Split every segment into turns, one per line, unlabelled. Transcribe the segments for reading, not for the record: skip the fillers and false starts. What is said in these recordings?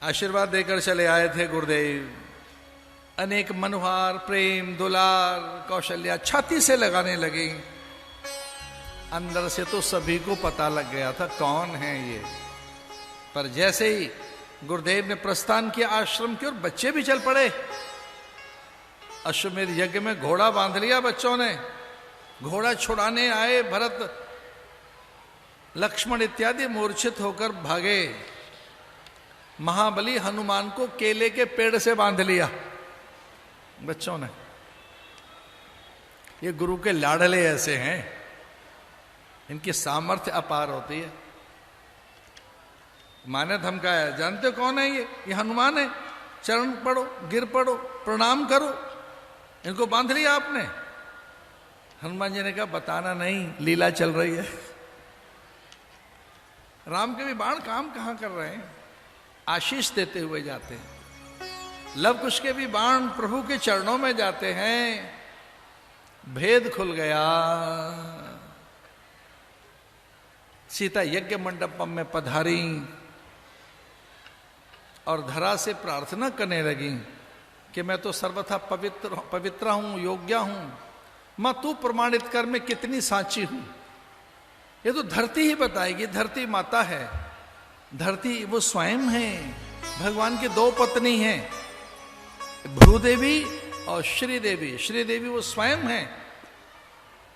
आशीर्वाद देकर चले आए थे गुरुदेव। अनेक मनोहार प्रेम दुलार कौशल्या छाती से लगाने लगी। अंदर से तो सभी को पता लग गया था कौन है ये, पर जैसे ही गुरुदेव ने प्रस्थान किया आश्रम की ओर, बच्चे भी चल पड़े। अश्वमेध यज्ञ में घोड़ा बांध लिया बच्चों ने, घोड़ा छुड़ाने आए भरत लक्ष्मण इत्यादि मूर्छित होकर भागे। महाबली हनुमान को केले के पेड़ से बांध लिया बच्चों ने। ये गुरु के लाडले ऐसे हैं, इनकी सामर्थ्य अपार होती है। माने धमकाया, जानते हो कौन है ये हनुमान है, चरण पड़ो, गिर पड़ो, प्रणाम करो। इनको बांध लिया आपने। हनुमान जी ने कहा बताना नहीं, लीला चल रही है। राम के भी बाण काम कहां कर रहे हैं, आशीष देते हुए जाते हैं। लव कुश के भी बाण प्रभु के चरणों में जाते हैं। भेद खुल गया। सीता यज्ञ मंडपम में पधारी और धरा से प्रार्थना करने लगी कि मैं तो सर्वथा पवित्र हूं, योग्य हूं, मां तू प्रमाणित कर मैं कितनी साची हूं। ये तो धरती ही बताएगी, धरती माता है। धरती वो स्वयं है। भगवान की दो पत्नी हैं, भ्रूदेवी और श्रीदेवी। श्रीदेवी वो स्वयं है।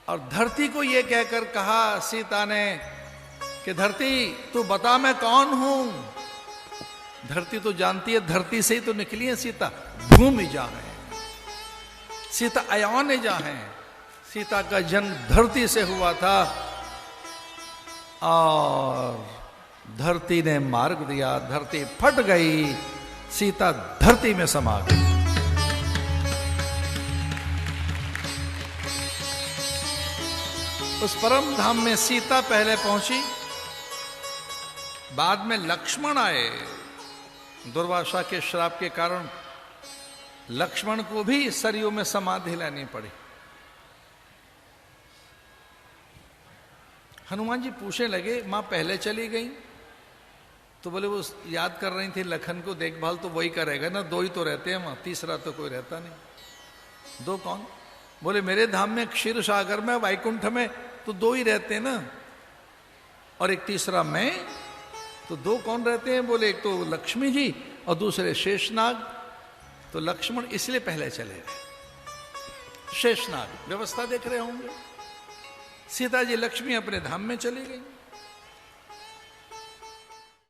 और धरती को ये कहकर कहा सीता ने कि धरती तू बता मैं कौन हूं। धरती तो जानती है, धरती से ही तो निकली है सीता। भूमि जा है सीता, अयान जा है। सीता का जन्म धरती से हुआ था और धरती ने मार्ग दिया। धरती फट गई, सीता धरती में समा गई। उस परम धाम में सीता पहले पहुंची, बाद में लक्ष्मण आए। दुर्वासा के श्राप के कारण लक्ष्मण को भी सरयू में समाधि लेनी पड़ी। हनुमान जी पूछने लगे मां पहले चली गई? तो बोले वो याद कर रही थी लखन को, देखभाल तो वही करेगा ना, दो ही तो रहते हैं वहां, तीसरा तो कोई रहता नहीं। दो कौन? बोले मेरे धाम में क्षीर सागर में वैकुंठ में तो दो ही रहते हैं ना, और एक तीसरा मैं। तो दो कौन रहते हैं? बोले एक तो लक्ष्मी जी और दूसरे शेषनाग। तो लक्ष्मण इसलिए पहले चले गए। शेषनाग व्यवस्था देख रहे होंगे। सीता जी लक्ष्मी अपने धाम में चली गई।